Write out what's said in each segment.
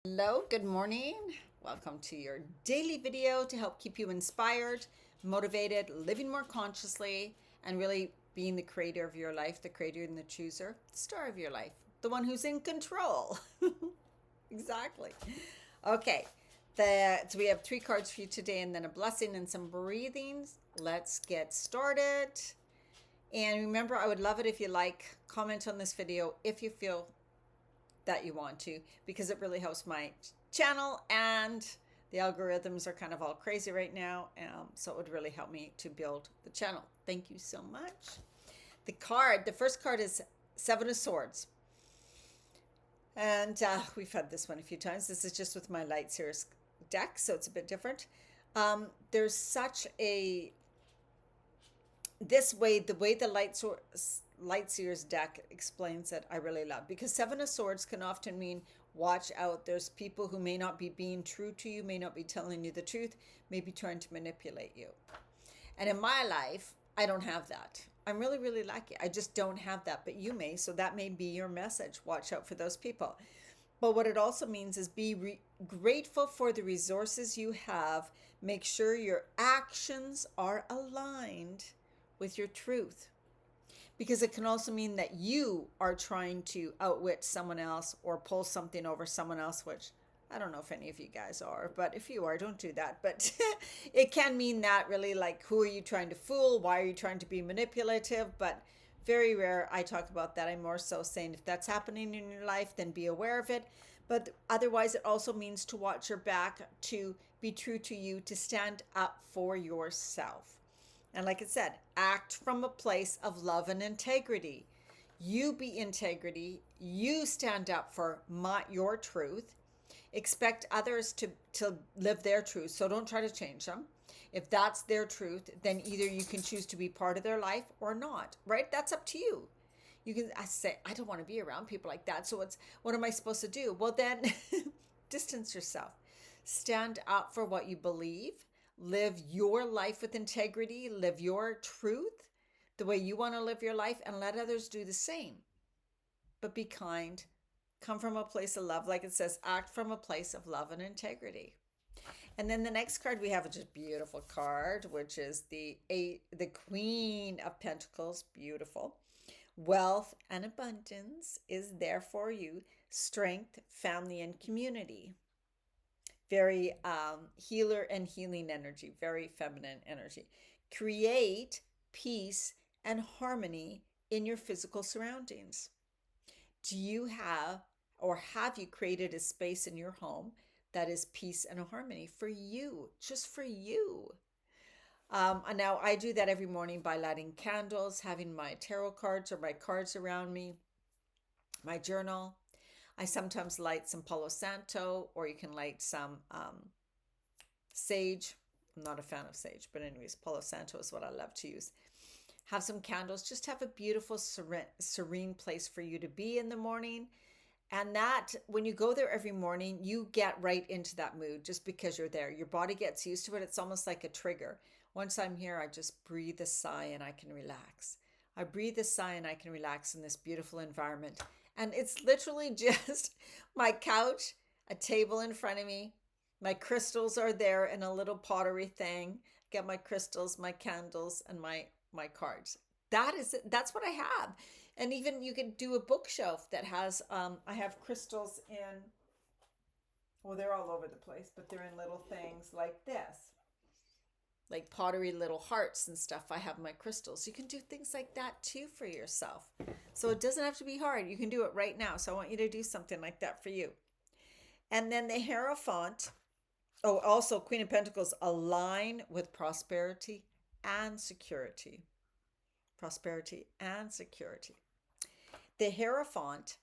Hello, good morning. Welcome to your daily video to help keep you inspired, motivated, living more consciously, and really being the creator of your life, the creator and the chooser, the star of your life, the one who's in control. Exactly. Okay, so we have three cards for you today and then a blessing and some breathings. Let's get started. And remember, I would love it if you comment on this video if you feel that you want to, because it really helps my channel, and the algorithms are kind of all crazy right now. So it would really help me to build the channel. Thank you so much. The first card is Seven of Swords. And we've had this one a few times. This is just with my Light Series deck, so it's a bit different. There's such a the way the Light Seers deck explains it, I really love, because Seven of Swords can often mean watch out. There's people who may not be being true to you, may not be telling you the truth, may be trying to manipulate you. And in my life, I don't have that. I'm really, really lucky. I just don't have that, but you may. So that may be your message. Watch out for those people. But what it also means is be grateful for the resources you have. Make sure your actions are aligned with your truth, because it can also mean that you are trying to outwit someone else or pull something over someone else, which I don't know if any of you guys are, but if you are, don't do that. But it can mean that, really, like, who are you trying to fool? Why are you trying to be manipulative? But very rare I talk about that. I'm more so saying if that's happening in your life, then be aware of it. But otherwise, it also means to watch your back, to be true to you, to stand up for yourself. And like I said, act from a place of love and integrity. You be integrity. You stand up for your truth. Expect others to live their truth. So don't try to change them. If that's their truth, then either you can choose to be part of their life or not, right? That's up to you. You can say, I don't want to be around people like that. So what am I supposed to do? Well, then distance yourself. Stand up for what you believe. Live your life with integrity. Live your truth the way you want to live your life, and let others do the same. But be kind. Come from a place of love. Like it says, act from a place of love and integrity. And then the next card we have is just a beautiful card, which is the Queen of Pentacles. Beautiful. Wealth and abundance is there for you. Strength, family, and community. Very healer and healing energy, very feminine energy. Create peace and harmony in your physical surroundings. Do you have you created a space in your home that is peace and harmony for you, just for you? And now I do that every morning by lighting candles, having my tarot cards or my cards around me, my journal. I sometimes light some Palo Santo, or you can light some sage. I'm not a fan of sage, but anyways, Palo Santo is what I love to use. Have some candles. Just have a beautiful, serene place for you to be in the morning. And that, when you go there every morning, you get right into that mood just because you're there. Your body gets used to it. It's almost like a trigger. Once I'm here, I just breathe a sigh and I can relax. I breathe a sigh and I can relax in this beautiful environment. And it's literally just my couch, a table in front of me. My crystals are there in a little pottery thing. Get my crystals, my candles, and my cards. That's what I have. And even you could do a bookshelf that has I have crystals in, well, they're all over the place, but they're in little things like this, like pottery little hearts and stuff. I have my crystals. You can do things like that too for yourself. So it doesn't have to be hard. You can do it right now. So I want you to do something like that for you. And then the Hierophant. Oh, also Queen of Pentacles, align with prosperity and security. Prosperity and security. The Hierophant,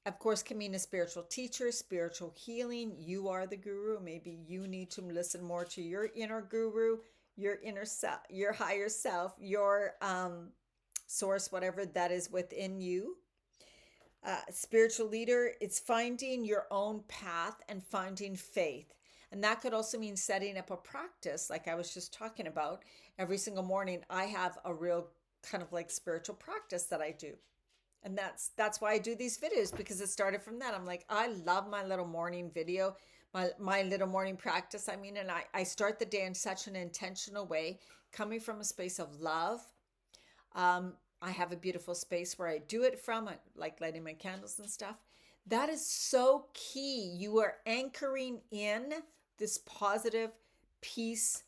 of course, can mean a spiritual teacher, spiritual healing. You are the guru. Maybe you need to listen more to your inner guru, your inner self, your higher self, your source, whatever that is within you. Spiritual leader, it's finding your own path and finding faith. And that could also mean setting up a practice, like I was just talking about. Every single morning, I have a real kind of like spiritual practice that I do. And that's why I do these videos, because it started from that. I'm like, I love my little morning video, my little morning practice. I mean, and I start the day in such an intentional way, coming from a space of love. I have a beautiful space where I do it from. I like lighting my candles and stuff. That is so key. You are anchoring in this positive peace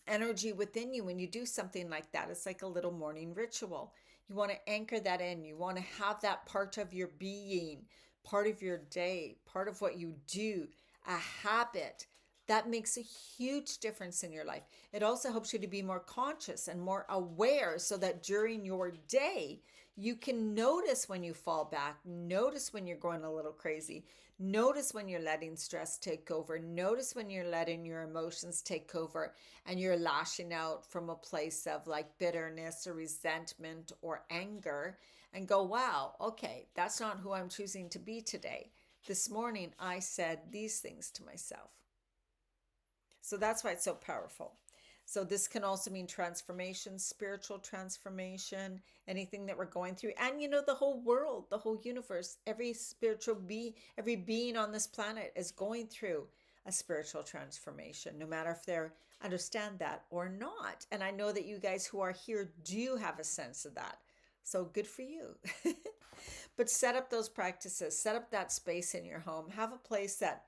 energy within you when you do something like that. It's like a little morning ritual. You want to anchor that in. You want to have that part of your being, part of your day, part of what you do, a habit. That makes a huge difference in your life. It also helps you to be more conscious and more aware so that during your day, you can notice when you fall back, notice when you're going a little crazy, notice when you're letting stress take over, notice when you're letting your emotions take over and you're lashing out from a place of like bitterness or resentment or anger, and go, wow, okay, that's not who I'm choosing to be today. This morning, I said these things to myself. So that's why it's so powerful. So this can also mean transformation, spiritual transformation, anything that we're going through. And the whole world, the whole universe, every spiritual every being on this planet is going through a spiritual transformation, no matter if they understand that or not. And I know that you guys who are here do have a sense of that. So good for you. But set up those practices, set up that space in your home, have a place that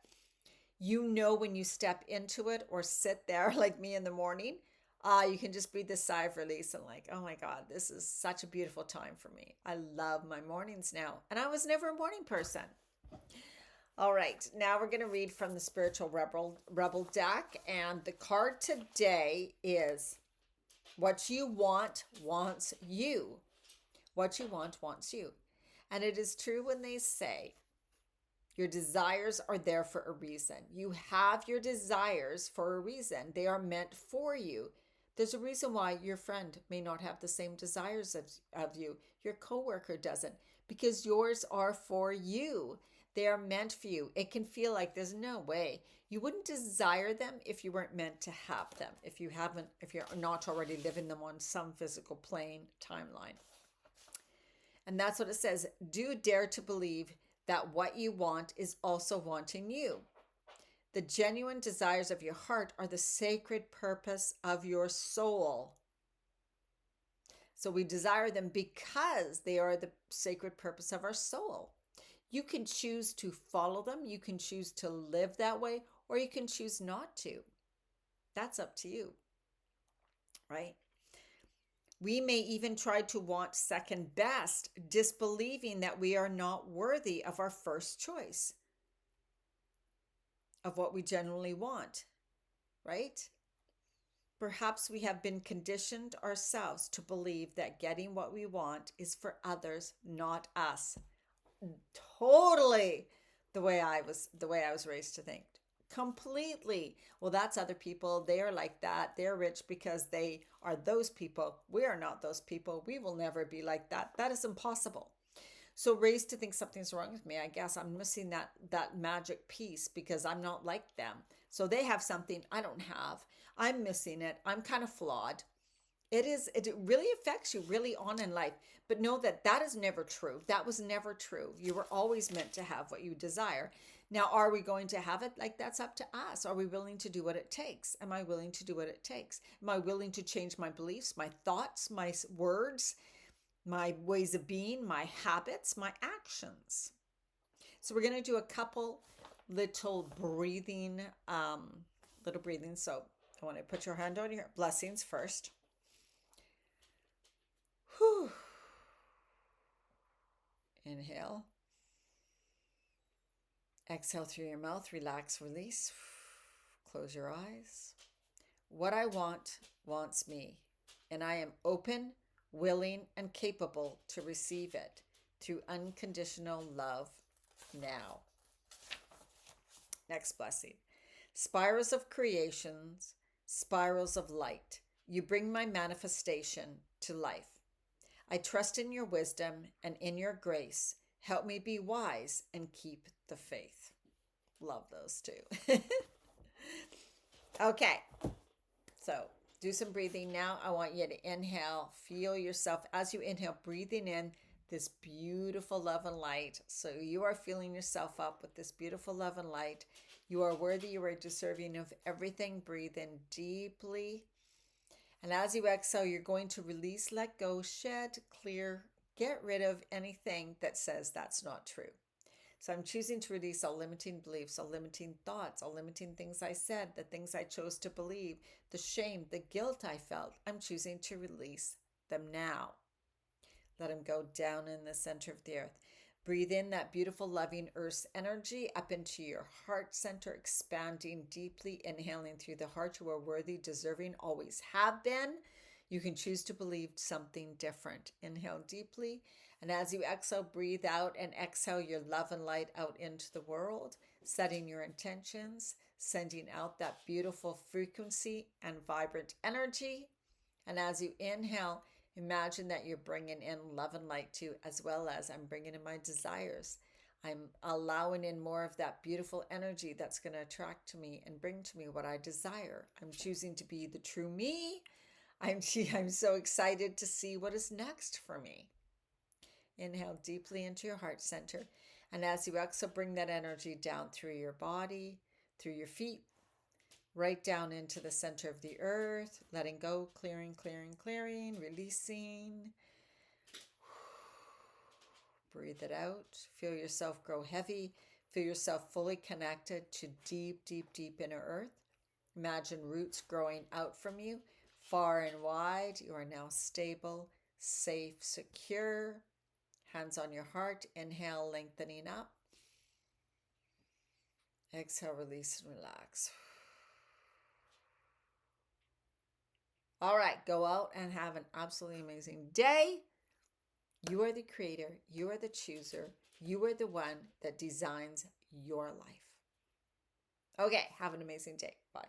when you step into it or sit there like me in the morning, you can just breathe this sigh of release and like, oh my God, this is such a beautiful time for me. I love my mornings now. And I was never a morning person. All right, now we're going to read from the Spiritual Rebel deck. And the card today is what you want wants you. What you want wants you. And it is true when they say, your desires are there for a reason. You have your desires for a reason. They are meant for you. There's a reason why your friend may not have the same desires of you. Your coworker doesn't, because yours are for you. They are meant for you. It can feel like there's no way. You wouldn't desire them if you weren't meant to have them, if you're not already living them on some physical plane timeline. And that's what it says. Do dare to believe that what you want is also wanting you. The genuine desires of your heart are the sacred purpose of your soul. So we desire them because they are the sacred purpose of our soul. You can choose to follow them, you can choose to live that way, or you can choose not to. That's up to you, right? We may even try to want second best, disbelieving that we are not worthy of our first choice, of what we genuinely want, right? Perhaps we have been conditioned ourselves to believe that getting what we want is for others, not us. Totally the way I was raised to think. Completely. Well, that's other people. They are like that. They're rich because they are those people. We are not those people. We will never be like that. That is impossible. So raised to think something's wrong with me. I guess I'm missing that magic piece because I'm not like them. So they have something I don't have. I'm missing it. I'm kind of flawed. It really affects you really on in life. But know that is never true. That was never true. You were always meant to have what you desire. Now, are we going to have it? Like, that's up to us. Are we willing to do what it takes? Am I willing to do what it takes? Am I willing to change my beliefs, my thoughts, my words, my ways of being, my habits, my actions? So we're going to do a couple little breathing, So I want to put your hand on your blessings first. Whew. Inhale. Exhale through your mouth. Relax, release. Close your eyes. What I want wants me, and I am open, willing, and capable to receive it through unconditional love now. Next blessing. Spirals of creations, spirals of light. You bring my manifestation to life. I trust in your wisdom and in your grace. Help me be wise and keep the faith. Love those two. Okay, so do some breathing now. I want you to inhale. Feel yourself as you inhale, breathing in this beautiful love and light. So you are filling yourself up with this beautiful love and light. You are worthy, you are deserving of everything. Breathe in deeply. And as you exhale, you're going to release, let go, shed, clear, get rid of anything that says that's not true. So I'm choosing to release all limiting beliefs, all limiting thoughts, all limiting things I said, the things I chose to believe, the shame, the guilt I felt. I'm choosing to release them now. Let them go down in the center of the earth. Breathe in that beautiful, loving earth's energy up into your heart center, expanding deeply, inhaling through the heart. You are worthy, deserving, always have been. You can choose to believe something different. Inhale deeply. And as you exhale, breathe out and exhale your love and light out into the world, setting your intentions, sending out that beautiful frequency and vibrant energy. And as you inhale, imagine that you're bringing in love and light too, as well as I'm bringing in my desires. I'm allowing in more of that beautiful energy that's going to attract to me and bring to me what I desire. I'm choosing to be the true me. I'm so excited to see what is next for me. Inhale deeply into your heart center. And as you exhale, bring that energy down through your body, through your feet, right down into the center of the earth, letting go, clearing, clearing, clearing, releasing. Breathe it out. Feel yourself grow heavy. Feel yourself fully connected to deep, deep, deep inner earth. Imagine roots growing out from you, far and wide. You are now stable, safe, secure. Hands on your heart. Inhale, lengthening up. Exhale, release and relax. All right, go out and have an absolutely amazing day. You are the creator. You are the chooser. You are the one that designs your life. Okay, have an amazing day. Bye.